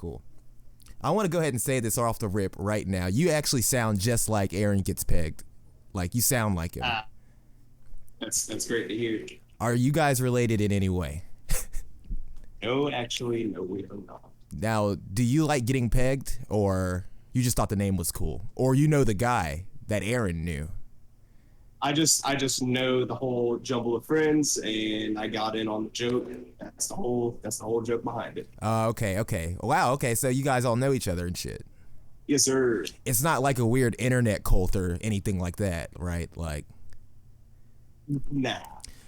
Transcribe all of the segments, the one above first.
cool. I want to go ahead and say this off the rip right now. You actually sound just like Aaron Getspegged. Like, you sound like him. That's great to hear. Are you guys related in any way? No, actually, no, we are not. Now, do you like getting pegged, or you just thought the name was cool? Or you know the guy that Aaron knew? I just know the whole jumble of friends, and I got in on the joke, and that's the whole joke behind it. Okay. Wow, okay, so you guys all know each other and shit. Yes, sir. It's not like a weird internet cult or anything like that, right? Like, nah,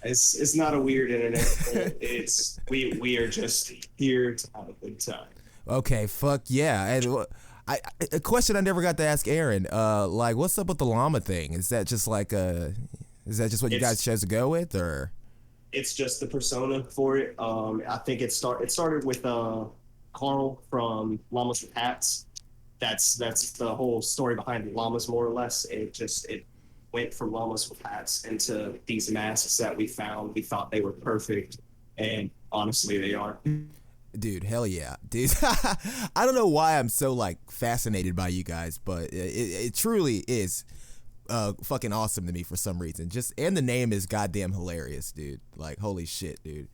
it's not a weird internet cult. It's we are just here to have a good time. Okay, fuck yeah. And a question I never got to ask Aaron, like, what's up with the llama thing? Is that just like is that just what you guys chose to go with, or? It's just the persona for it. I think it started with Carl from Llamas with Hats. That's the whole story behind the llamas, more or less. It went from Llamas with Hats into these masks that we found. We thought they were perfect, and honestly, they are. Dude, hell yeah, dude. I don't know why I'm so like fascinated by you guys, but it truly is fucking awesome to me for some reason. And the name is goddamn hilarious, dude. Like, holy shit, dude.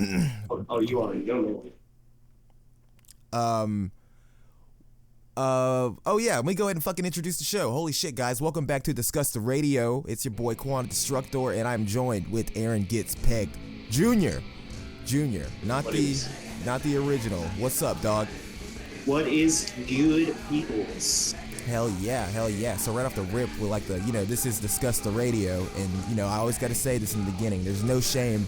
Oh, you already know me. Oh yeah, let me go ahead and fucking introduce the show. Holy shit, guys, welcome back to Disgusta Radio. It's your boy Quan Destructor, and I'm joined with Aaron Getspegged Jr. Not the original. What's up, dog? What is good, peoples? Hell yeah. So right off the rip, we're like this is Disgusta Radio, and I always got to say this in the beginning. There's no shame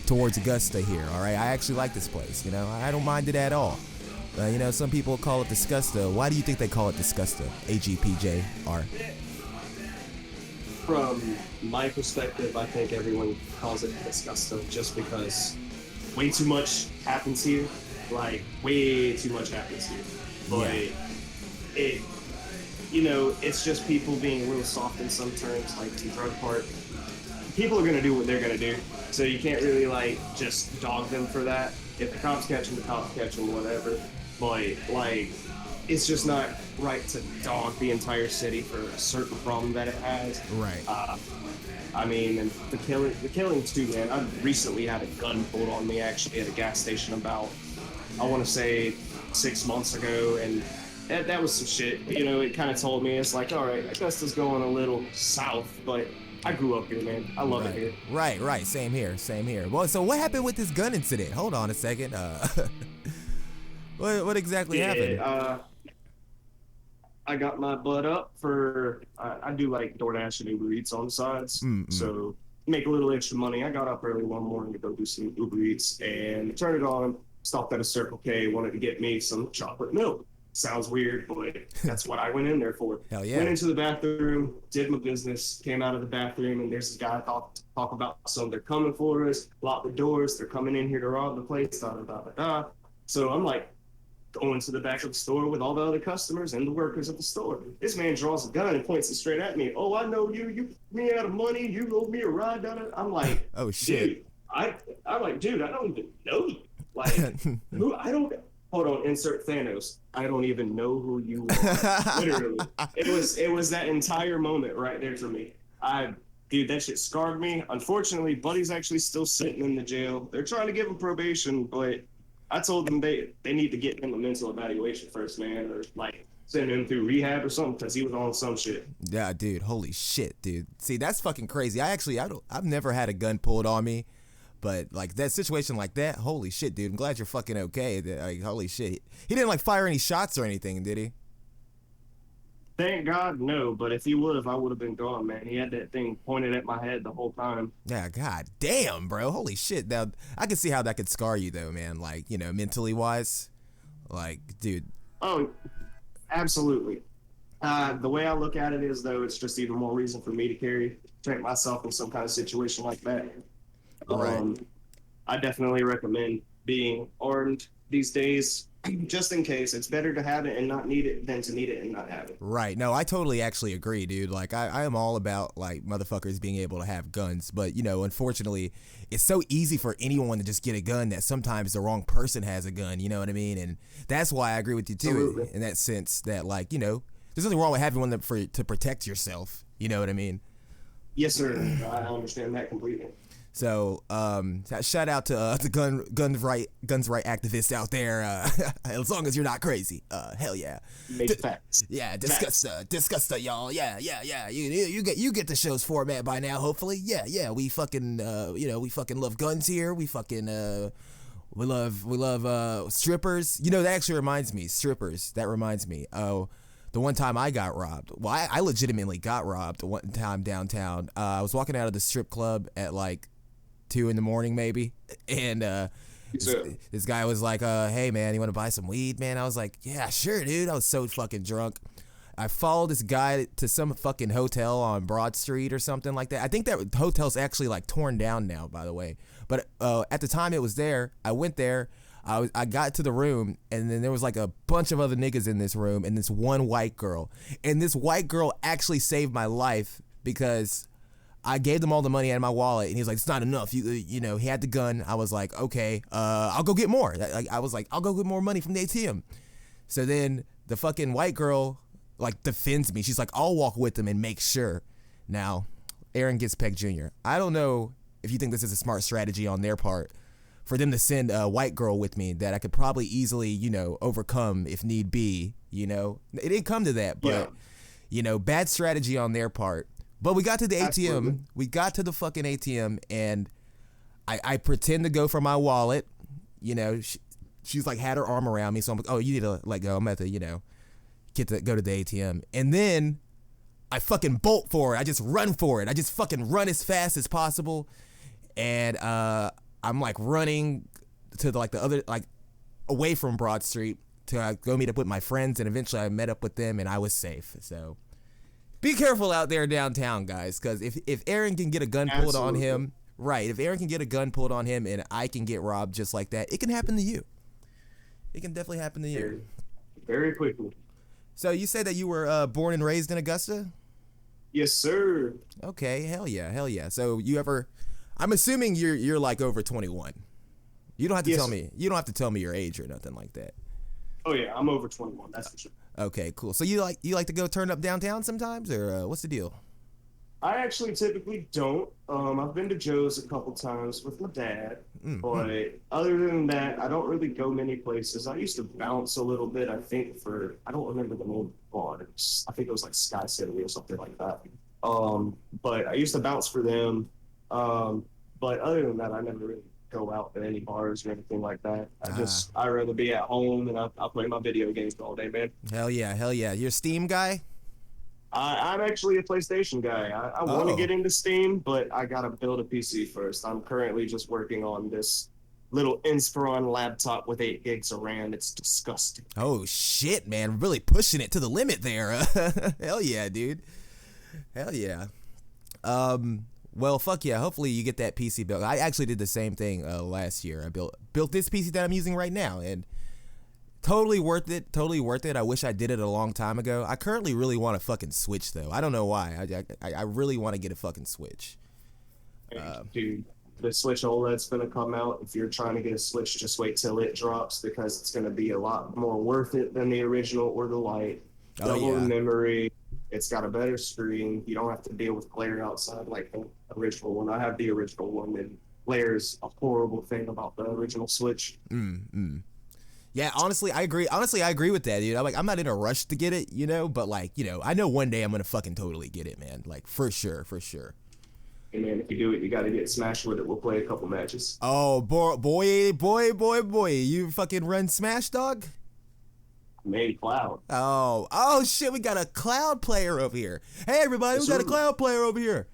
towards Augusta here, all right? I actually like this place, I don't mind it at all. Some people call it Disgusta. Why do you think they call it Disgusta? AGPJR. From my perspective, I think everyone calls it Disgusta just because way too much happens here. Like, way too much happens here. But it's just people being a little soft in some terms, like to drug part. People are going to do what they're going to do. So you can't really, just dog them for that. If the cops catch them, the cops catch them, whatever. But, it's just not right to dog the entire city for a certain problem that it has. Right. And the killing too, man. I recently had a gun pulled on me actually at a gas station about, I want to say 6 months ago, and that was some shit. It kind of told me, it's like, all right, Augusta's going a little south, but I grew up here, man. I love it here. Right. Same here. Well, so what happened with this gun incident? Hold on a second. What exactly happened? I got my butt up for, I do like DoorDash and Uber Eats on the sides. So make a little extra money. I got up early one morning to go do some Uber Eats and turned it on, stopped at a Circle K, wanted to get me some chocolate milk. Sounds weird, but that's what I went in there for. Hell yeah. Went into the bathroom, did my business, came out of the bathroom, and there's this guy talk about some, they're coming for us, lock the doors, they're coming in here to rob the place, da-da-da-da-da. So I'm like, going to the back of the store with all the other customers and the workers at the store. This man draws a gun and points it straight at me. Oh, I know you. You put me out of money. You owe me a ride down it. I'm like, oh shit. Dude, I'm like, dude, I don't even know you. Like, hold on, insert Thanos. I don't even know who you are. Literally. It was that entire moment right there for me. Dude, that shit scarred me. Unfortunately, Buddy's actually still sitting in the jail. They're trying to give him probation, but I told them they need to get him a mental evaluation first, man, or send him through rehab or something, because he was on some shit. Yeah, dude, holy shit, dude. See, that's fucking crazy. I've never had a gun pulled on me, but that situation like that, holy shit, dude. I'm glad you're fucking okay. Holy shit. He didn't fire any shots or anything, did he? Thank God, no. But if he would have, I would have been gone, man. He had that thing pointed at my head the whole time. Yeah, god damn, bro. Holy shit. Now, I can see how that could scar you, though, man. Mentally wise. Dude. Oh, absolutely. The way I look at it is, though, it's just even more reason for me to protect myself in some kind of situation like that. Right. I definitely recommend being armed these days. just in case. It's better to have it and not need it than to need it and not have it. Right. No, I totally actually agree, dude. Like, I am all about, like, motherfuckers being able to have guns. But, you know, unfortunately, it's so easy for anyone to just get a gun that sometimes the wrong person has a gun. You know what I mean? And that's why I agree with you, too, in that sense that, like, you know, there's nothing wrong with having one to protect yourself. You know what I mean? Yes, sir. I understand that completely. So, shout out to the guns right activists out there. As long as you're not crazy, hell yeah. Make facts. Yeah, Disgusta, y'all. Yeah. You get the show's format by now, hopefully. Yeah. We fucking we fucking love guns here. We fucking we love strippers. You know, that actually reminds me, strippers. That reminds me. Oh. The one time I got robbed. Well, I legitimately got robbed one time downtown. I was walking out of the strip club at like 2 a.m. maybe, and this guy was like, hey man, you want to buy some weed, man? I was like, yeah, sure, dude. I was so fucking drunk. I followed this guy to some fucking hotel on Broad Street or something like that. I think that hotel's actually like torn down now, by the way. But at the time it was there, I went there. I got to the room, and then there was like a bunch of other niggas in this room, and this one white girl. And this white girl actually saved my life because I gave them all the money out of my wallet, and he was like, "It's not enough." You know, he had the gun. I was like, "Okay, I'll go get more." I was like, "I'll go get more money from the ATM." So then the fucking white girl like defends me. She's like, "I'll walk with them and make sure." Now, Aaron Getspegged Jr. I don't know if you think this is a smart strategy on their part for them to send a white girl with me that I could probably easily, you know, overcome if need be. You know, it didn't come to that, but you know, bad strategy on their part. But we got to the ATM. Absolutely. We got to the fucking ATM, and I pretend to go for my wallet. You know, she's like had her arm around me, so I'm like, oh, you need to let go. I'm at the, you know, go to the ATM, and then I fucking bolt for it. I just run for it. I just fucking run as fast as possible, and I'm like running to the other, like away from Broad Street to go meet up with my friends, and eventually I met up with them, and I was safe. So be careful out there downtown, guys, because if Aaron can get a gun pulled on him, right, if Aaron can get a gun pulled on him and I can get robbed just like that, it can happen to you. It can definitely happen to you. Very quickly. So you say that you were born and raised in Augusta? Yes, sir. Okay, hell yeah. So I'm assuming you're like over 21. You don't have to tell me. You don't have to tell me your age or nothing like that. Oh yeah, I'm over 21. That's for sure. Okay, cool. So you like to go turn up downtown sometimes, or what's the deal? I actually typically don't. I've been to Joe's a couple times with my dad, but other than that, I don't really go many places. I used to bounce a little bit. I think I don't remember the name of the bar. I think it was like Sky City or something like that. But I used to bounce for them. But other than that, I never really go out to any bars or anything like that. I'd rather be at home and I play my video games all day, man. Hell yeah. You're a Steam guy? I'm actually a PlayStation guy. I want to get into Steam, but I gotta build a PC first. I'm currently just working on this little Inspiron laptop with 8 gigs of RAM. It's disgusting. Oh shit, man. Really pushing it to the limit there. Hell yeah, dude. Hell yeah. Well, fuck yeah. Hopefully you get that PC built. I actually did the same thing last year. I built this PC that I'm using right now, and totally worth it. Totally worth it. I wish I did it a long time ago. I currently really want a fucking Switch, though. I don't know why. I really want to get a fucking Switch. Dude, the Switch OLED's going to come out. If you're trying to get a Switch, just wait till it drops, because it's going to be a lot more worth it than the original or the Lite. Double the memory. It's got a better screen. You don't have to deal with glare outside like the original one. I have the original one, and glare is a horrible thing about the original Switch. Yeah, honestly, I agree. I agree with that, dude. I'm not in a rush to get it, you know, but like, you know, I know one day I'm gonna fucking totally get it, man. Like, for sure. And man, if you do it, you gotta get smashed with it. We'll play a couple matches. Oh, boy. You fucking run Smash, dog? Made Cloud. Oh shit, we got a Cloud player over here. Hey everybody, we got a Cloud player over here.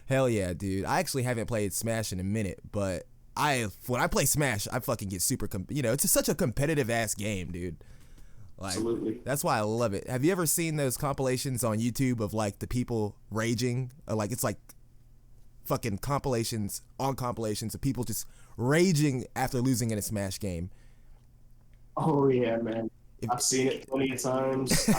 Hell yeah, dude. I actually haven't played Smash in a minute, but when I play Smash, I fucking get super it's such a competitive ass game, dude. Like, absolutely. That's why I love it. Have you ever seen those compilations on YouTube of like the people raging? Like, it's like fucking compilations on compilations of people just raging after losing in a Smash game. Oh yeah, man. If, I've seen it plenty of times.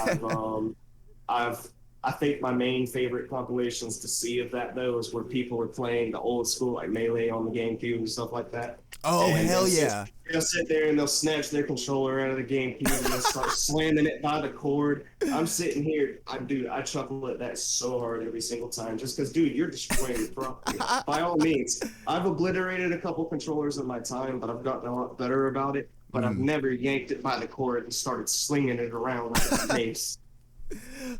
I've I think my main favorite compilations to see of that though is where people are playing the old school like Melee on the GameCube and stuff like that. oh And hell yeah. they'll sit there and they'll snatch their controller out of the GameCube and they'll start slamming it by the cord. I'm sitting here, I chuckle at that so hard every single time just because, dude, you're destroying the property. By all means, I've obliterated a couple controllers in my time, but I've gotten a lot better about it. But I've never yanked it by the cord and started slinging it around like a mace.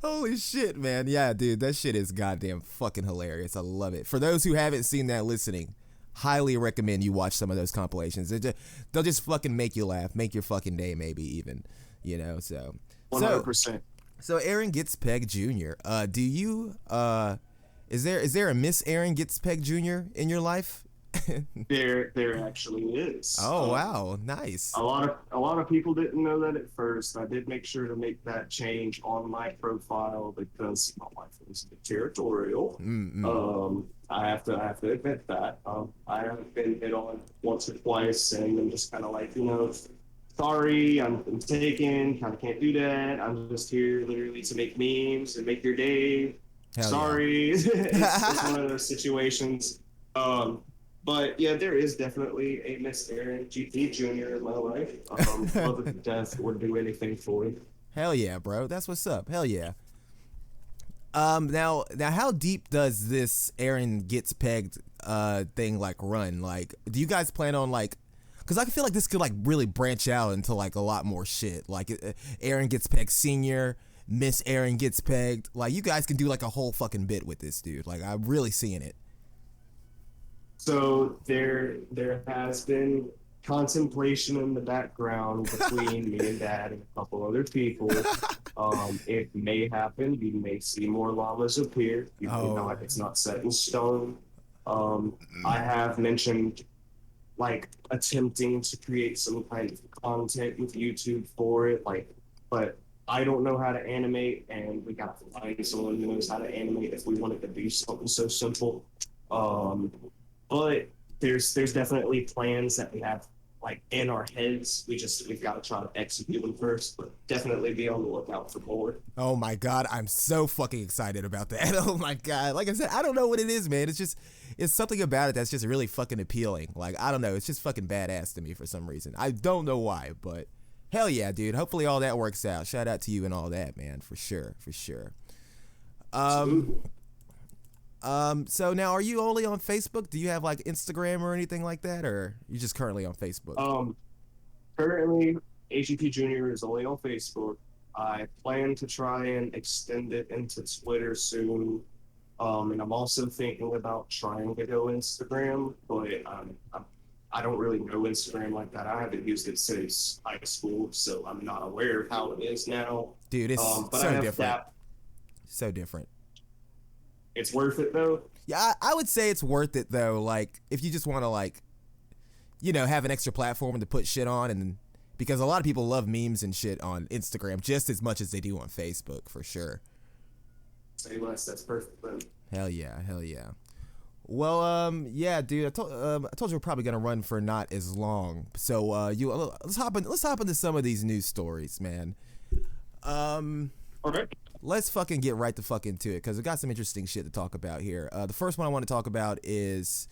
Holy shit, man. Yeah, dude, that shit is goddamn fucking hilarious. I love it. For those who haven't seen that listening, highly recommend you watch some of those compilations. They'll just fucking make you laugh, make your fucking day maybe even, you know, so. 100%. So Aaron Getspegged Jr., do you, is there a Miss Aaron Getspegged Jr. in your life? There actually is. Oh wow, nice. A lot of people didn't know that at first. I did make sure to make that change on my profile because my wife is territorial. I have to admit that. I have been hit on once or twice, and I'm just kind of like, sorry, I'm taken. Kind of can't do that. I'm just here literally to make memes and make your day. Hell sorry, yeah. it's one of those situations. But yeah, there is definitely a Miss Aaron GT Jr. in my life. Love to death, would do anything for him. Hell yeah, bro. That's what's up. Hell yeah. Now, how deep does this Aaron Getspegged thing like run? Like, do you guys plan on like? Because I feel like this could like really branch out into like a lot more shit. Like Aaron Getspegged Senior, Miss Aaron Getspegged. Like, you guys can do like a whole fucking bit with this dude. Like, I'm really seeing it. So there has been contemplation in the background between me and Dad and a couple other people. It may happen. You may see more llamas appear. It's not set in stone. I have mentioned like attempting to create some kind of content with YouTube for it, but I don't know how to animate, and we got to find someone who knows how to animate if we wanted to do something so simple. But there's definitely plans that we have like in our heads. We've got to try to execute them first, but definitely be on the lookout for more. Oh my god, I'm so fucking excited about that. Oh my god. Like I said, I don't know what it is, man. It's something about it that's just really fucking appealing. Like, I don't know, it's just fucking badass to me for some reason. I don't know why, but hell yeah, dude. Hopefully all that works out. Shout out to you and all that, man, for sure. So now, are you only on Facebook? Do you have like Instagram or anything like that, or you just currently on Facebook? Currently, AGP Junior is only on Facebook. I plan to try and extend it into Twitter soon, and I'm also thinking about trying to go Instagram, but I don't really know Instagram like that. I haven't used it since high school, so I'm not aware of how it is now. Dude, it's so different. So different. It's worth it though. Yeah, I would say it's worth it though. Like, if you just want to like, have an extra platform to put shit on, and because a lot of people love memes and shit on Instagram just as much as they do on Facebook, for sure. Say less. That's perfect then. Hell yeah. Well, yeah, dude. I told you we're probably gonna run for not as long. So, let's hop into some of these news stories, man. Okay. Let's fucking get right the fuck into it, because we got some interesting shit to talk about here. The first one I want to talk about is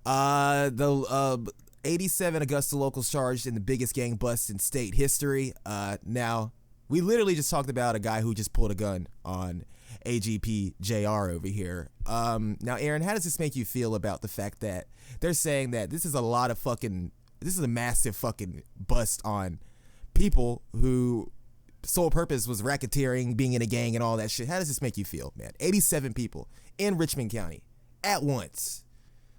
the 87 Augusta locals charged in the biggest gang bust in state history. Now, we literally just talked about a guy who just pulled a gun on AGP JR over here. Now, Aaron, how does this make you feel about the fact that they're saying that this is a massive fucking bust on people who sole purpose was racketeering, being in a gang, and all that shit? How does this make you feel, man? 87 people in Richmond County at once.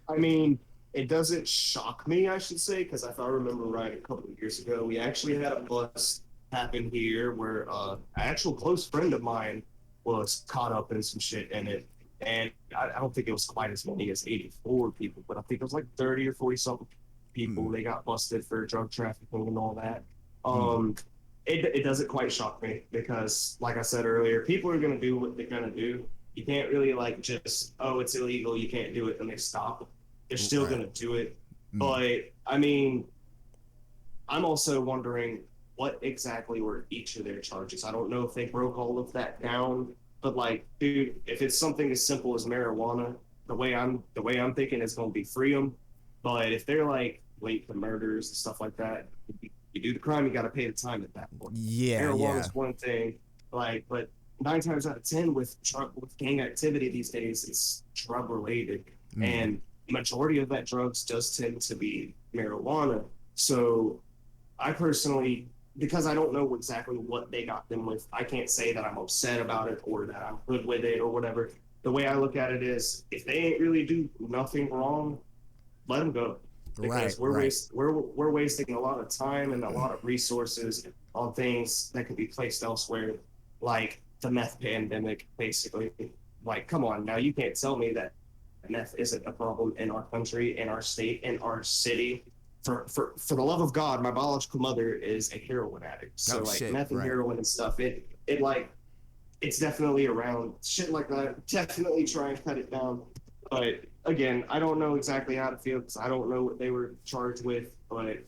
I mean, it doesn't shock me, I should say, because if I remember right, a couple of years ago, we actually had a bust happen here where an actual close friend of mine was caught up in some shit in it. And I don't think it was quite as many as 84 people, but I think it was like 30 or 40 something people. They got busted for drug trafficking and all that. It doesn't quite shock me because, like I said earlier, people are going to do what they're going to do. You can't really like just, it's illegal, you can't do it, and they stop. They're still going to do it. But I mean, I'm also wondering what exactly were each of their charges. I don't know if they broke all of that down, but like, dude, if it's something as simple as marijuana, the way I'm thinking is going to be free them. But if they're like late for murders and stuff like that, you do the crime, you got to pay the time at that point. Yeah, Marijuana yeah. is one thing, like, but 9 times out of 10 with gang activity these days, it's drug related, and majority of that drugs does tend to be marijuana. So I personally, because I don't know exactly what they got them with, I can't say that I'm upset about it or that I'm good with it or whatever. The way I look at it is, if they ain't really do nothing wrong, let them go. Because we're wasting a lot of time and a lot of resources on things that could be placed elsewhere, like the meth pandemic, basically. Like, come on now, you can't tell me that meth isn't a problem in our country, in our state, in our city. For the love of God, my biological mother is a heroin addict. So meth and heroin and stuff, it like, it's definitely around. Shit like that, definitely try and cut it down. But again, I don't know exactly how to feel because I don't know what they were charged with. But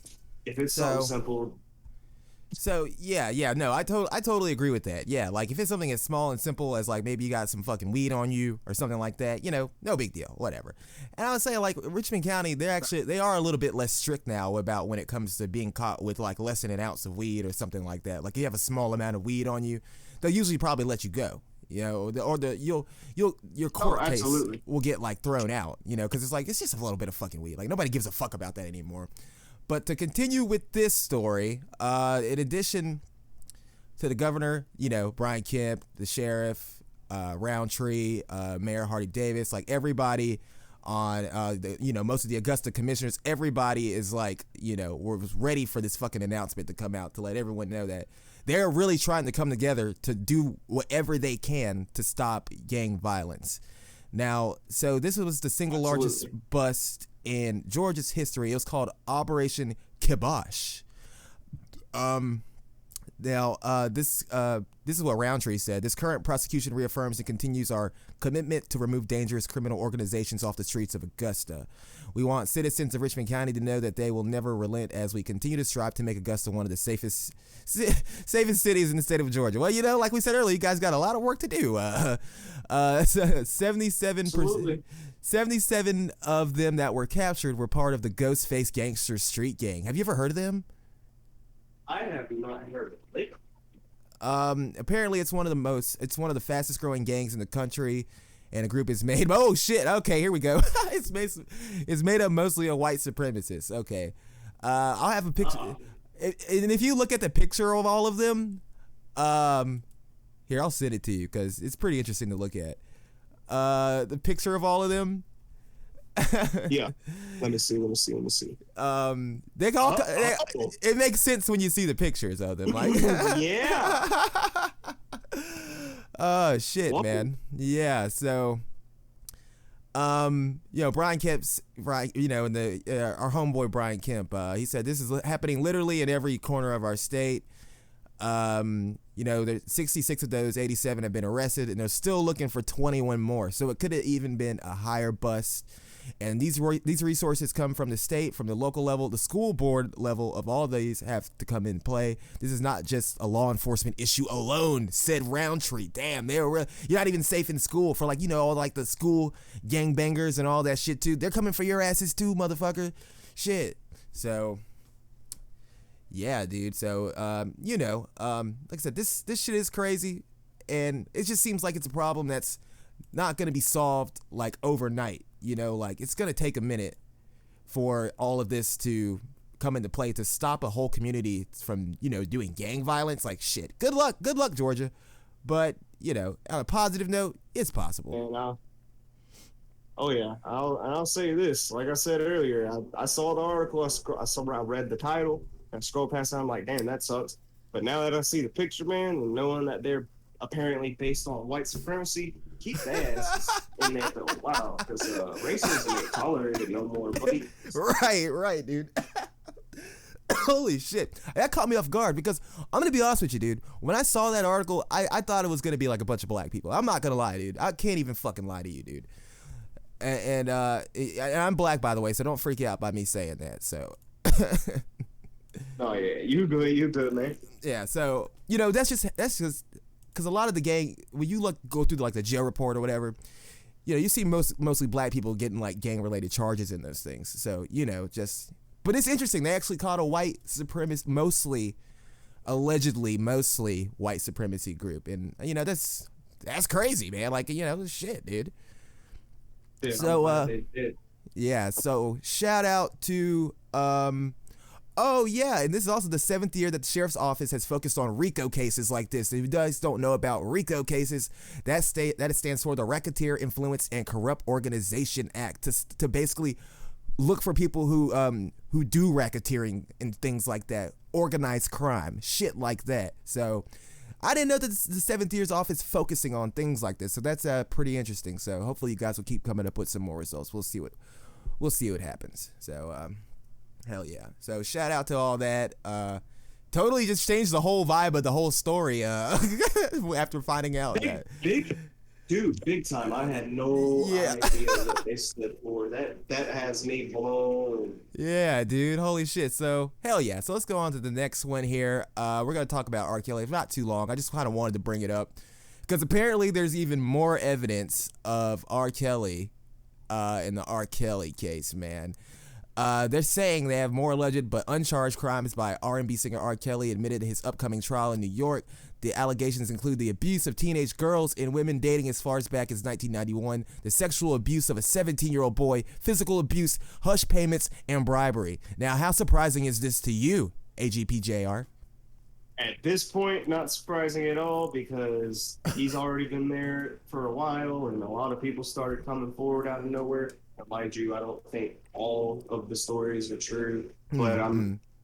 if it's something simple. So yeah, no, I totally agree with that. Yeah, like if it's something as small and simple as like maybe you got some fucking weed on you or something like that, no big deal, whatever. And I would say like Richmond County, they are a little bit less strict now about when it comes to being caught with like less than an ounce of weed or something like that. Like you have a small amount of weed on you, they'll usually probably let you go. Your court case will get like thrown out, because it's just a little bit of fucking weed. Like nobody gives a fuck about that anymore. But to continue with this story, in addition to the governor, Brian Kemp, the sheriff, Roundtree, Mayor Hardy Davis, like everybody on, most of the Augusta commissioners, everybody is like, was ready for this fucking announcement to come out to let everyone know that they're really trying to come together to do whatever they can to stop gang violence. Now, so this was the single largest bust in Georgia's history. It was called Operation Kibosh. This is what Roundtree said. This current prosecution reaffirms and continues our commitment to remove dangerous criminal organizations off the streets of Augusta. We want citizens of Richmond County to know that they will never relent as we continue to strive to make Augusta one of the safest cities in the state of Georgia. Well, like we said earlier, you guys got a lot of work to do. 77 of them that were captured were part of the Ghostface Gangster Street Gang. Have you ever heard of them? I have not heard of it. Apparently it's one of the fastest growing gangs in the country, and the group is made. Oh shit! Okay, here we go. It's made up mostly of white supremacists. Okay, I'll have a picture, and if you look at the picture of all of them, here I'll send it to you because it's pretty interesting to look at. The picture of all of them. Yeah, let me see. They all. It makes sense when you see the pictures of them. Like, yeah. Oh shit, man. Yeah. So, Brian Kemp's right. And our homeboy Brian Kemp. He said this is happening literally in every corner of our state. There's 66 of those, 87 have been arrested, and they're still looking for 21 more. So it could have even been a higher bust. And these resources come from the state, from the local level, the school board level of all of these have to come in play. This is not just a law enforcement issue alone, said Roundtree. Damn, you're not even safe in school for all like the school gangbangers and all that shit too. They're coming for your asses too, motherfucker. Shit. So yeah, dude. So like I said, this shit is crazy, and it just seems like it's a problem that's not gonna be solved like overnight. Like it's gonna take a minute for all of this to come into play to stop a whole community from doing gang violence. Like shit. Good luck, Georgia. But on a positive note, it's possible. And I'll say this. Like I said earlier, I saw the article. I read the title. I scrolled past it. I'm like, damn, that sucks. But now that I see the picture, man, and knowing that they're apparently based on white supremacy, keep that ass in there for a while, because racism ain't tolerated no more, buddy. Right, dude. Holy shit. That caught me off guard because I'm going to be honest with you, dude. When I saw that article, I thought it was going to be like a bunch of black people. I'm not going to lie, dude. I can't even fucking lie to you, dude. And I'm black, by the way, so don't freak out by me saying that. So Oh yeah, you good, man. Yeah, so that's just because a lot of the gang, when you go through like the jail report or whatever, you see mostly black people getting like gang related charges in those things. So but it's interesting. They actually caught a white supremacist, allegedly mostly white supremacy group, and that's crazy, man. Like shit, dude. Yeah, So yeah, so shout out to oh yeah, and this is also the 7th year that the sheriff's office has focused on RICO cases like this. If you guys don't know about RICO cases, that stands for the Racketeer Influence and Corrupt Organization Act, to basically look for people who do racketeering and things like that, organized crime, shit like that. So I didn't know that the 7th year's office focusing on things like this. So that's pretty interesting. So hopefully you guys will keep coming up with some more results. We'll see what happens. So hell yeah. So shout out to all that. Totally just changed the whole vibe of the whole story after finding out that. Big time. I had no idea what they stood for. That has me blown. Yeah, dude. Holy shit. So hell yeah. So let's go on to the next one here. We're gonna talk about R. Kelly. It's not too long. I just kind of wanted to bring it up because apparently there's even more evidence of R. Kelly in the R. Kelly case, man. They're saying they have more alleged but uncharged crimes by R&B singer R. Kelly admitted to his upcoming trial in New York. The allegations include the abuse of teenage girls and women dating as far back as 1991, the sexual abuse of a 17-year-old boy, physical abuse, hush payments, and bribery. Now, how surprising is this to you, AGPJR? At this point, not surprising at all, because he's already been there for a while, and a lot of people started coming forward out of nowhere. Mind you, I don't think all of the stories are true, but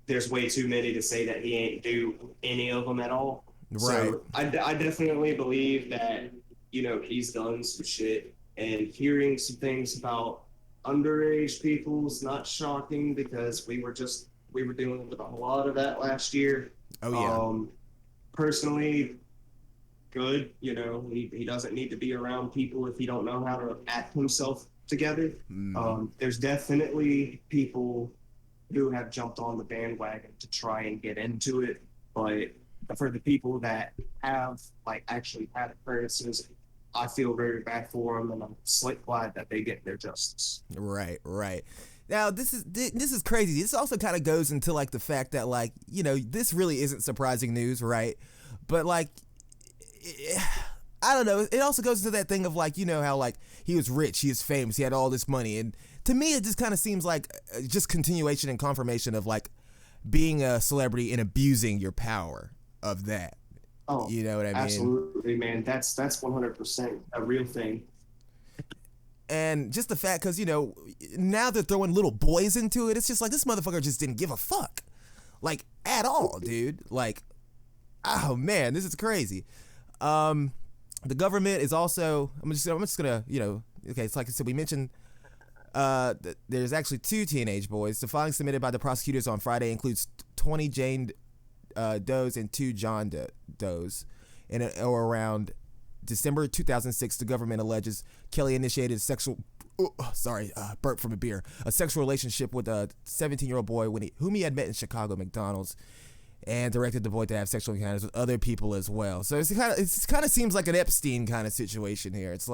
there's way too many to say that he ain't do any of them at all. Right. So I definitely believe that, he's done some shit, and hearing some things about underage people is not shocking, because we were dealing with a lot of that last year. Oh yeah. Personally, good. He doesn't need to be around people if he don't know how to act himself together. There's definitely people who have jumped on the bandwagon to try and get into it, but for the people that have actually had occurrences, I feel very bad for them, and I'm glad that they get their justice. Right. Now this is crazy. This also kind of goes into the fact that this really isn't surprising news, right? But I don't know. It also goes into that thing of how he was rich, he was famous, he had all this money, and to me it just kind of seems like just continuation and confirmation of being a celebrity and abusing your power of that. Oh, you know what I mean? Absolutely, man. That's 100% a real thing. And just the fact, because now they're throwing little boys into it. It's just this motherfucker just didn't give a fuck, at all, dude. Oh man, this is crazy. The government is also. I'm just gonna okay. It's like I said, we mentioned. There's actually 2 teenage boys. The filing submitted by the prosecutors on Friday includes 20 Jane Does and 2 John Does, or around December 2006. The government alleges Kelly initiated a sexual relationship with a 17-year-old boy whom he had met in Chicago McDonald's, and directed the boy to have sexual encounters with other people as well. So it kind of seems like an Epstein kind of situation here. It's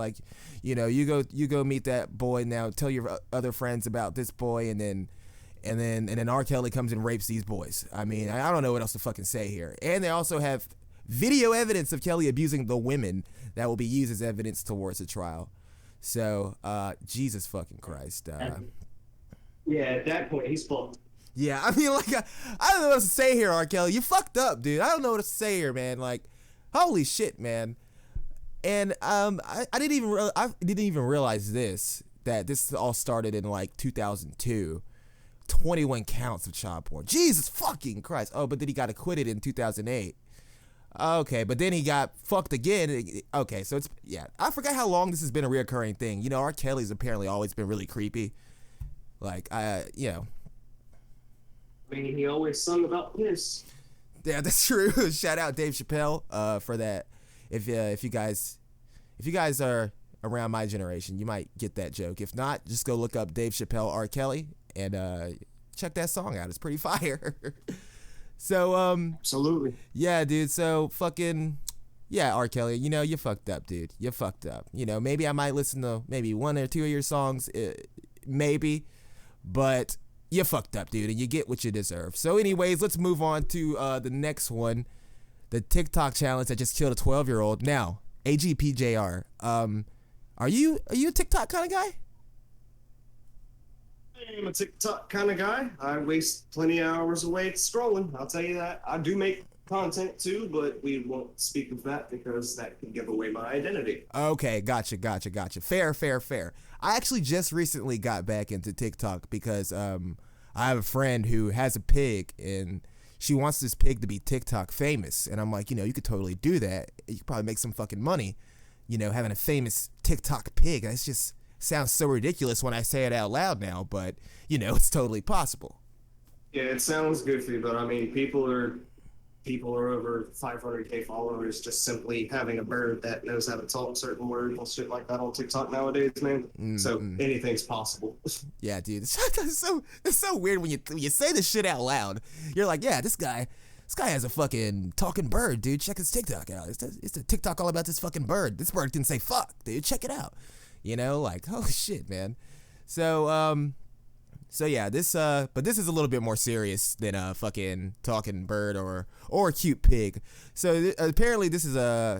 you go meet that boy now, tell your other friends about this boy, and then R. Kelly comes and rapes these boys. I mean, I don't know what else to fucking say here. And they also have video evidence of Kelly abusing the women that will be used as evidence towards the trial. So, Jesus fucking Christ. Yeah, at that point, he's fucked. Yeah, I mean, I don't know what else to say here, R. Kelly. You fucked up, dude. I don't know what to say here, man. Holy shit, man. And I didn't even realize that this all started in 2002. 21 counts of child porn. Jesus fucking Christ. Oh, but then he got acquitted in 2008. Okay, but then he got fucked again. Okay, so I forgot how long this has been a reoccurring thing. R. Kelly's apparently always been really creepy. I mean, he always sung about this. Yeah, that's true. Shout out Dave Chappelle for that. If you guys are around my generation, you might get that joke. If not, just go look up Dave Chappelle R. Kelly, and check that song out. It's pretty fire. So Absolutely. yeah, dude. So fucking yeah, R. Kelly. You know, you fucked up, dude. You fucked up. You know, maybe I might listen to maybe one or two of your songs, maybe, but you fucked up, dude, and you get what you deserve. So, anyways, let's move on to the next one, the TikTok challenge that just killed a 12-year-old. Now, AGPJR, are you a TikTok kind of guy? I'm a TikTok kind of guy. I waste plenty of hours away scrolling. I'll tell you that. I do make content too, but we won't speak of that because that can give away my identity. Okay, gotcha. Fair. I actually just recently got back into TikTok because I have a friend who has a pig and she wants this pig to be TikTok famous. And I'm like, you know, you could totally do that. You could probably make some fucking money, you know, having a famous TikTok pig. That's just sounds so ridiculous when I say it out loud now, but you know, it's totally possible. Yeah, it sounds goofy, but I mean, people are over 500K followers just simply having a bird that knows how to talk certain words and shit like that on TikTok nowadays, man. Mm-hmm. So anything's possible. Yeah, dude, it's so weird when you say this shit out loud. You're like, yeah, this guy has a fucking talking bird, dude. Check his TikTok out. It's a TikTok all about this fucking bird. This bird can say fuck, dude. Check it out. You know, like, holy shit, man. So yeah, but this is a little bit more serious than a fucking talking bird or a cute pig. So apparently this is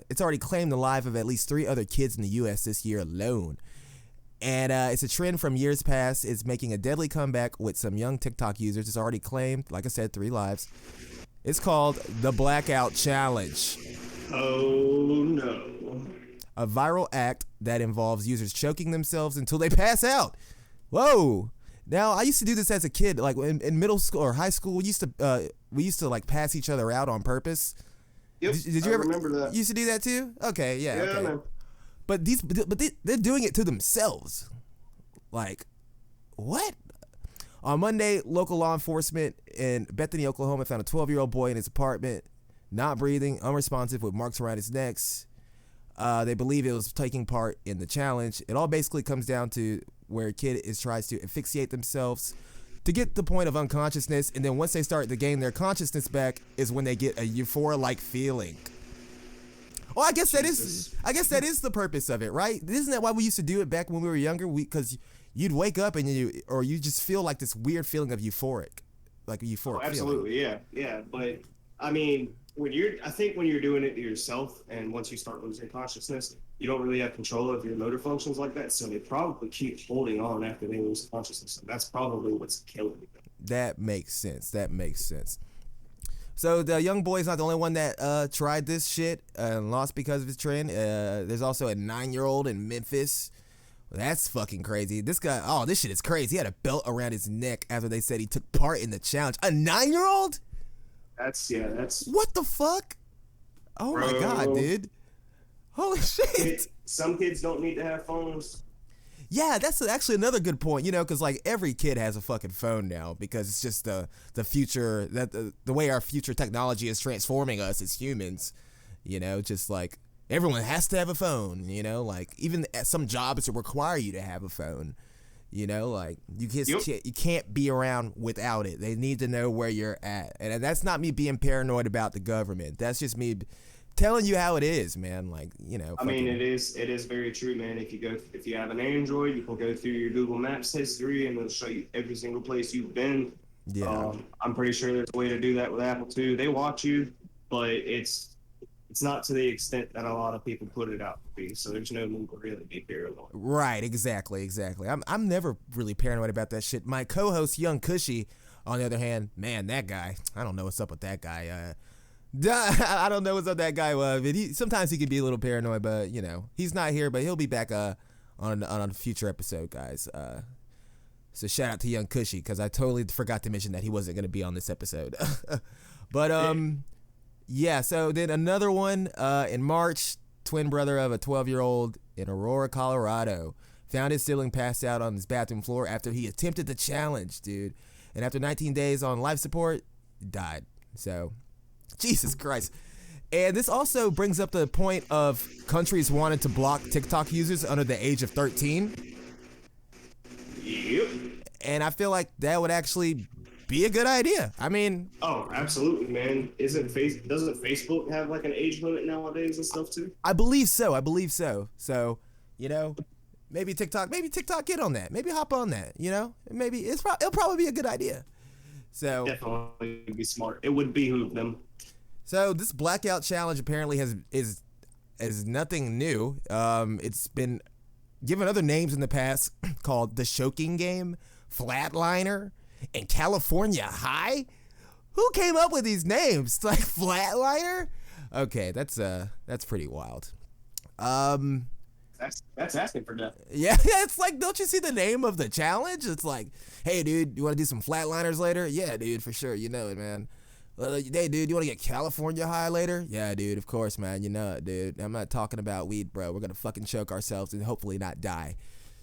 it's already claimed the life of at least 3 other kids in the U.S. this year alone. And it's a trend from years past. It's making a deadly comeback with some young TikTok users. It's already claimed, like I said, 3 lives. It's called the Blackout Challenge. Oh, no. A viral act that involves users choking themselves until they pass out. Whoa. Now, I used to do this as a kid, like in middle school or high school. We used to like pass each other out on purpose. Yep, did you ever remember that? You used to do that too? Okay, yeah. Okay. Man. But they're doing it to themselves. Like, what? On Monday, local law enforcement in Bethany, Oklahoma, found a 12-year-old boy in his apartment, not breathing, unresponsive, with marks around his neck. They believe it was taking part in the challenge. It all basically comes down to where a kid tries to asphyxiate themselves to get the point of unconsciousness, and then once they start to gain their consciousness back is when they get a euphoria-like feeling. Oh, I guess that is the purpose of it, right? Isn't that why we used to do it back when we were younger? Because you'd wake up and you just feel like this weird feeling of euphoric, like a euphoric feeling. Absolutely, yeah. But I mean, when you're doing it to yourself, and once you start losing consciousness, you don't really have control of your motor functions like that. So they probably keep holding on after they lose consciousness. And that's probably what's killing them. That makes sense. So the young boy is not the only one that tried this shit and lost because of his trend. There's also a 9-year-old in Memphis. That's fucking crazy. This guy, this shit is crazy. He had a belt around his neck after they said he took part in the challenge. A 9-year-old? That's what the fuck? Oh, bro. My God, dude. Holy shit. Some kids don't need to have phones. Yeah, that's actually another good point, you know, because like every kid has a fucking phone now because it's just the future, that the way our future technology is transforming us as humans, you know, just like everyone has to have a phone, you know, like even some jobs that require you to have a phone, you know, like you can't be around without it. They need to know where you're at. And that's not me being paranoid about the government. That's just me telling you how it is, man. Like, you know. I mean, it is very true, man. If you have an Android, you can go through your Google Maps history and it'll show you every single place you've been. Yeah. I'm pretty sure there's a way to do that with Apple too. They watch you, but it's not to the extent that a lot of people put it out to be. So there's no need to really be paranoid. Right. Exactly. I'm never really paranoid about that shit. My co-host Young Cushy, on the other hand, man, that guy. I don't know what's up with that guy. I don't know what's up that guy was, but sometimes he can be a little paranoid, but you know, he's not here, but he'll be back on a future episode, guys. So shout out to Young Cushy, because I totally forgot to mention that he wasn't going to be on this episode. But yeah, so then another one in March, twin brother of a 12-year-old in Aurora, Colorado, found his sibling passed out on his bathroom floor after he attempted the challenge, dude. And after 19 days on life support, died. So Jesus Christ. And this also brings up the point of countries wanting to block TikTok users under the age of 13. Yep. And I feel like that would actually be a good idea. I mean, oh, absolutely, man. Doesn't Facebook have like an age limit nowadays and stuff too? I believe so. So, you know, maybe TikTok get on that. Maybe hop on that, you know? Maybe it'll probably be a good idea. So definitely be smart. It would behoove them. So this blackout challenge apparently is nothing new. It's been given other names in the past called the choking game, flatliner, and California high. Who came up with these names? Like flatliner? Okay, that's pretty wild. That's asking for death. Yeah, it's like, don't you see the name of the challenge? It's like, hey dude, you want to do some flatliners later? Yeah, dude, for sure. You know it, man. Hey dude, you want to get California high later? Yeah, dude, of course, man. You know it, dude. I'm not talking about weed, bro. We're gonna fucking choke ourselves and hopefully not die.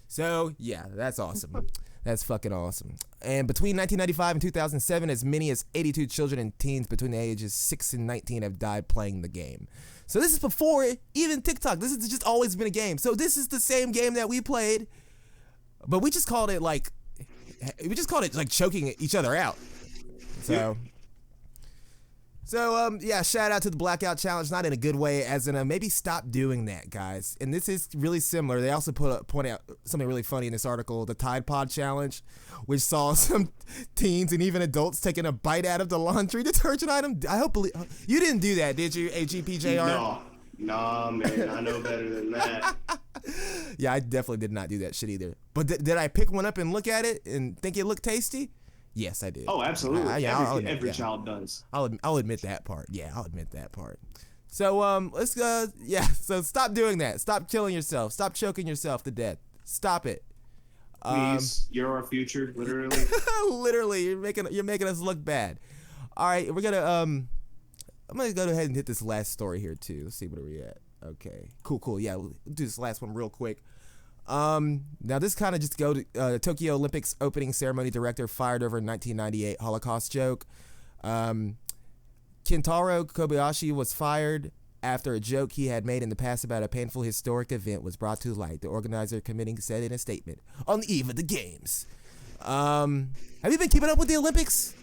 So yeah, that's awesome. That's fucking awesome. And between 1995 and 2007, as many as 82 children and teens between the ages 6 and 19 have died playing the game. So this is before even TikTok. This has just always been a game. So this is the same game that we played, but we just called it like choking each other out. So yeah, shout out to the blackout challenge, not in a good way, as in maybe stop doing that, guys. And this is really similar. They also point out something really funny in this article, the Tide Pod challenge, which saw some teens and even adults taking a bite out of the laundry detergent item. You didn't do that, did you, AGPJR? No, nah, man, I know better than that. Yeah, I definitely did not do that shit either. But did I pick one up and look at it and think it looked tasty? Yes, I did. Oh, absolutely. Every yeah. child does. I'll admit that part. Yeah, I'll admit that part. So let's so stop doing that. Stop killing yourself. Stop choking yourself to death. Stop it. Please, you're our future, literally. Literally, you're making us look bad. All right, we're gonna I'm gonna go ahead and hit this last story here too. Let's see where we're at. Okay, cool. Yeah, we'll do this last one real quick. Now this kind of just go to Tokyo Olympics opening ceremony director fired over 1998 Holocaust joke. Kentaro Kobayashi was fired after a joke he had made in the past about a painful historic event was brought to light. The organizer committee said in a statement on the eve of the games. Have you been keeping up with the Olympics?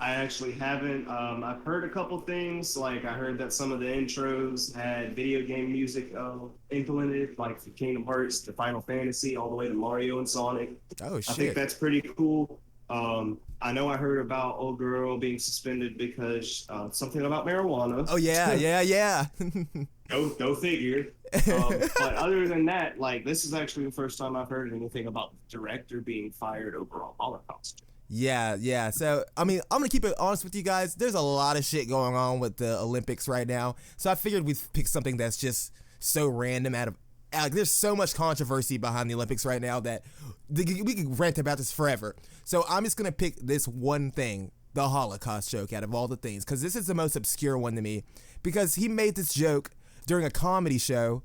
I actually haven't. I've heard a couple things. Like I heard that some of the intros had video game music implemented, like from Kingdom Hearts to Final Fantasy, all the way to Mario and Sonic. Oh shit! I think that's pretty cool. I know I heard about old girl being suspended because something about marijuana. Oh yeah. Go figure. But other than that, like this is actually the first time I've heard anything about the director being fired over a Holocaust. Yeah. So, I mean, I'm going to keep it honest with you guys. There's a lot of shit going on with the Olympics right now. So I figured we'd pick something that's just so random there's so much controversy behind the Olympics right now that we could rant about this forever. So I'm just going to pick this one thing, the Holocaust joke, out of all the things, because this is the most obscure one to me, because he made this joke during a comedy show.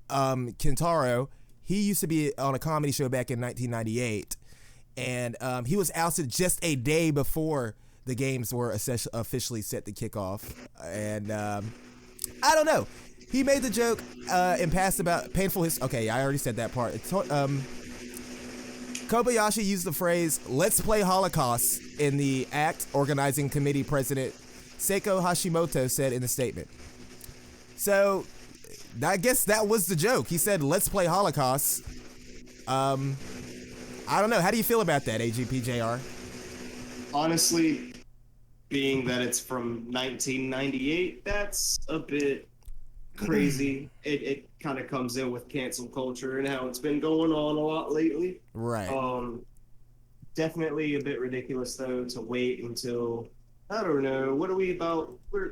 Kentaro, he used to be on a comedy show back in 1998. And he was ousted just a day before the games were officially set to kick off. And I don't know. He made the joke and passed about painful okay, I already said that part. Kobayashi used the phrase, "Let's play Holocaust," in the ACT organizing committee president Seiko Hashimoto said in the statement. So I guess that was the joke. He said, "Let's play Holocaust." I don't know. How do you feel about that, AGPJR? Honestly, being that it's from 1998, that's a bit crazy. It kind of comes in with cancel culture and how it's been going on a lot lately. Right. Definitely a bit ridiculous, though, to wait until, I don't know, what are we about? We're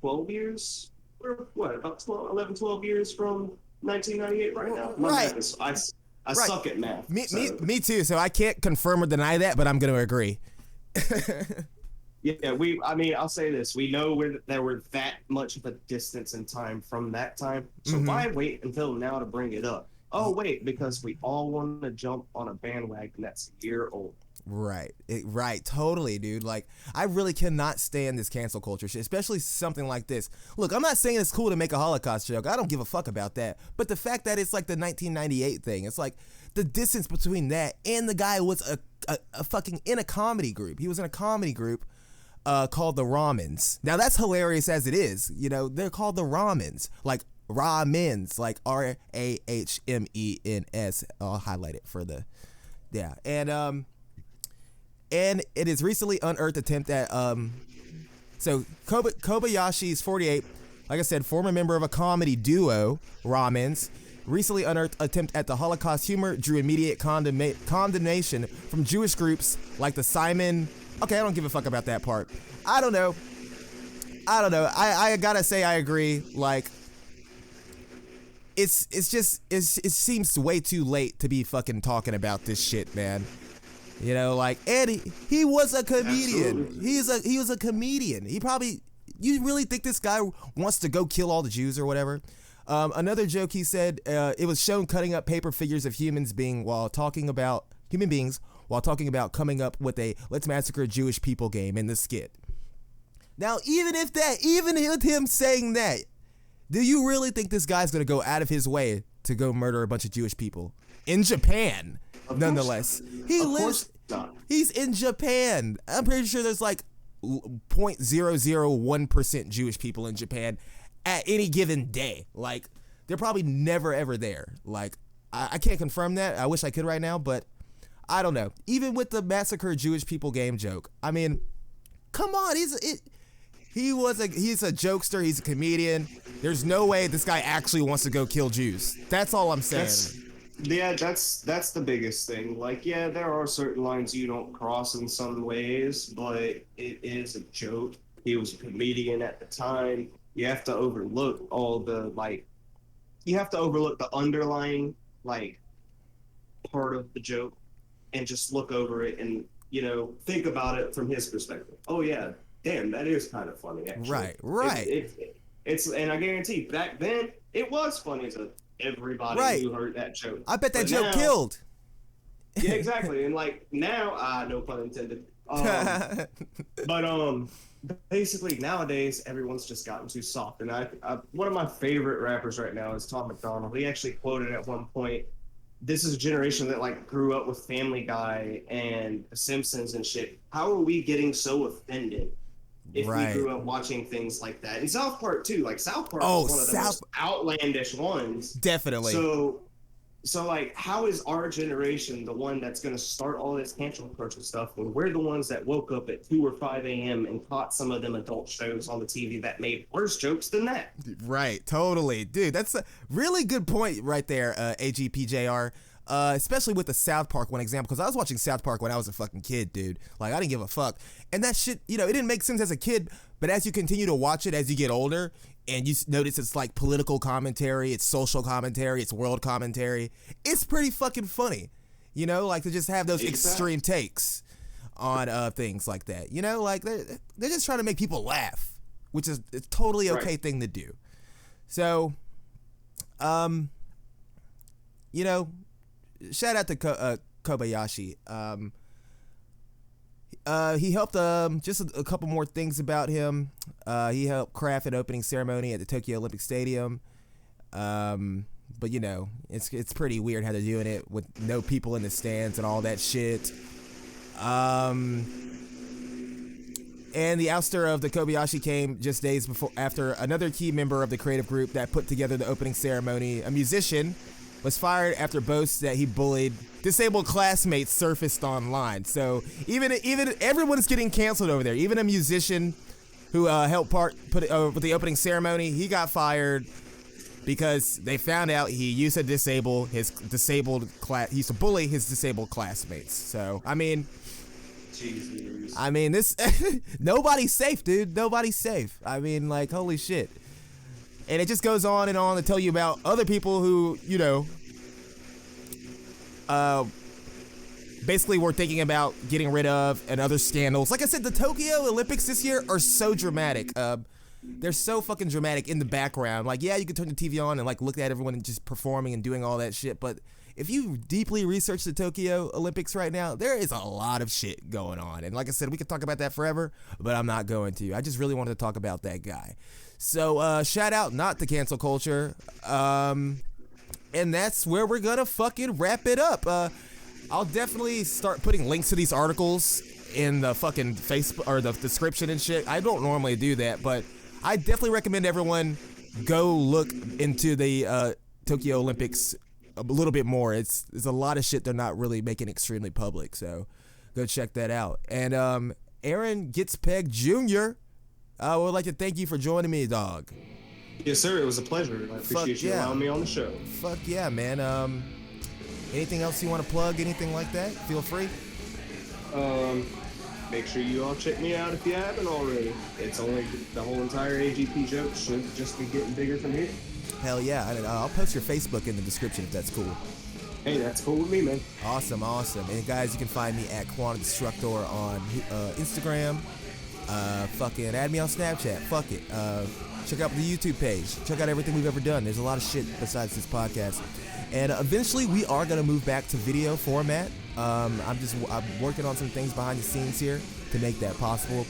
12 years? We're what, about 12 years from 1998 right now? Right. I suck at math. Me too. So I can't confirm or deny that, but I'm going to agree. Yeah, I'll say this. We know there were that much of a distance in time from that time. So why wait until now to bring it up? Oh, wait, because we all want to jump on a bandwagon that's a year old. Right, totally, dude. Like, I really cannot stand this cancel culture shit, especially something like this. Look, I'm not saying it's cool to make a Holocaust joke. I don't give a fuck about that. But the fact that it's like the 1998 thing, it's like the distance between that and the guy was a fucking in a comedy group. He was in a comedy group called the Ramens. Now that's hilarious as it is. You know, they're called the Ramens, like Ramens, like RAHMENS. I'll highlight it for the, yeah, and it is recently unearthed attempt at so Kobayashi is 48, like I said, former member of a comedy duo, Ramens. Recently unearthed attempt at the Holocaust humor drew immediate condemnation from Jewish groups like the Simon. Okay, I don't give a fuck about that part. I don't know. I gotta say I agree. Like, it seems way too late to be fucking talking about this shit, man. You know, like, and he was a comedian. Absolutely. He was a comedian. He probably, you really think this guy wants to go kill all the Jews or whatever? Another joke he said, it was shown cutting up paper figures of human beings while talking about coming up with a let's massacre Jewish people game in the skit. Now, even with him saying that, do you really think this guy's gonna go out of his way to go murder a bunch of Jewish people in Japan? Nonetheless, he's in Japan. I'm pretty sure there's like 0.001% Jewish people in Japan at any given day. Like, they're probably never ever there. Like, I can't confirm that. I wish I could right now, but I don't know. Even with the massacre Jewish people game joke, I mean, come on, he's a jokester, he's a comedian. There's no way this guy actually wants to go kill Jews. That's all I'm saying. That's the biggest thing. Like, yeah, there are certain lines you don't cross in some ways, but it is a joke. He was a comedian at the time. You have to overlook the underlying, like, part of the joke and just look over it and, you know, think about it from his perspective. Oh yeah, damn, that is kind of funny, actually. Right. It's and I guarantee back then it was funny to everybody who heard that joke. I bet that joke killed. Yeah, exactly. And like now, no pun intended. But basically nowadays everyone's just gotten too soft. And I one of my favorite rappers right now is Tom McDonald. He actually quoted at one point, "This is a generation that like grew up with Family Guy and The Simpsons and shit. How are we getting so offended if we grew up watching things like that?" And South Park too. Like, South Park is one of the most outlandish ones. Definitely. So like, how is our generation the one that's going to start all this cancel culture stuff when we're the ones that woke up at 2 or 5 a.m. and caught some of them adult shows on the TV that made worse jokes than that? Right, totally. Dude, that's a really good point right there, AGPJR. Especially with the South Park one example, because I was watching South Park when I was a fucking kid, dude. Like, I didn't give a fuck. And that shit, you know, it didn't make sense as a kid, but as you continue to watch it, as you get older, and you notice it's like political commentary, it's social commentary, it's world commentary, it's pretty fucking funny. You know, like, to just have those extreme takes on things like that. You know, like, they're just trying to make people laugh, which is a totally okay thing to do. So, you know, shout out to Kobayashi. He helped just a couple more things about him. He helped craft an opening ceremony at the Tokyo Olympic Stadium. But you know, it's pretty weird how they're doing it with no people in the stands and all that shit. And the ouster of the Kobayashi came just days after another key member of the creative group that put together the opening ceremony, a musician, was fired after boasts that he bullied disabled classmates surfaced online. So even everyone's getting canceled over there. Even a musician who helped put with the opening ceremony, he got fired because they found out he used to bully his disabled classmates. So I mean, Jesus. I mean, this nobody's safe, dude. Nobody's safe. I mean, like, holy shit. And it just goes on and on to tell you about other people who, you know, basically were thinking about getting rid of, and other scandals. Like I said, the Tokyo Olympics this year are so dramatic. They're so fucking dramatic in the background. Like, yeah, you can turn the TV on and like look at everyone just performing and doing all that shit, but if you deeply research the Tokyo Olympics right now, there is a lot of shit going on. And like I said, we could talk about that forever, but I'm not going to. I just really wanted to talk about that guy. So shout out not to cancel culture. And that's where we're going to fucking wrap it up. I'll definitely start putting links to these articles in the fucking Facebook or the description and shit. I don't normally do that, but I definitely recommend everyone go look into the Tokyo Olympics a little bit more. There's a lot of shit they're not really making extremely public, so go check that out. And Aaron Getspegged Jr., I would like to thank you for joining me, dog. Yes, sir. It was a pleasure. I appreciate you allowing me on the show. Fuck yeah, man. Anything else you want to plug? Anything like that? Feel free. Make sure you all check me out if you haven't already. It's only the whole entire AGP joke should just be getting bigger from here. Hell yeah. I'll post your Facebook in the description if that's cool. Hey, that's cool with me, man. Awesome. And guys, you can find me at Quantum Destructor on Instagram. Fucking add me on Snapchat. Fuck it. Check out the YouTube page. Check out everything we've ever done. There's a lot of shit besides this podcast. And eventually we are going to move back to video format. I'm working on some things behind the scenes here to make that possible.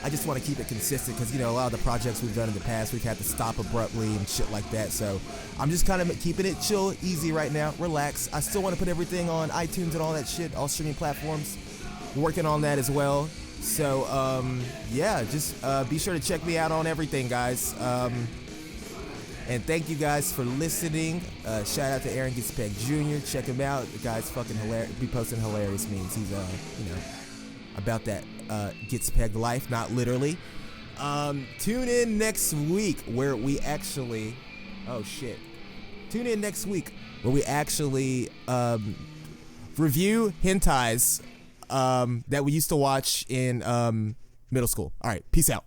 I just want to keep it consistent because, a lot of the projects we've done in the past, we've had to stop abruptly and shit like that. So I'm just kind of keeping it chill, easy right now, relax. I still want to put everything on iTunes and all that shit, all streaming platforms. Working on that as well. So, yeah, just be sure to check me out on everything, guys. And thank you guys for listening. Shout out to Aaron Getspegged Jr. Check him out. The guy's fucking hilarious. Be posting hilarious memes. He's, about that Getspegged life, not literally. Tune in next week where we actually... Oh, shit. Tune in next week where we actually review hentais that we used to watch in middle school. All right, peace out.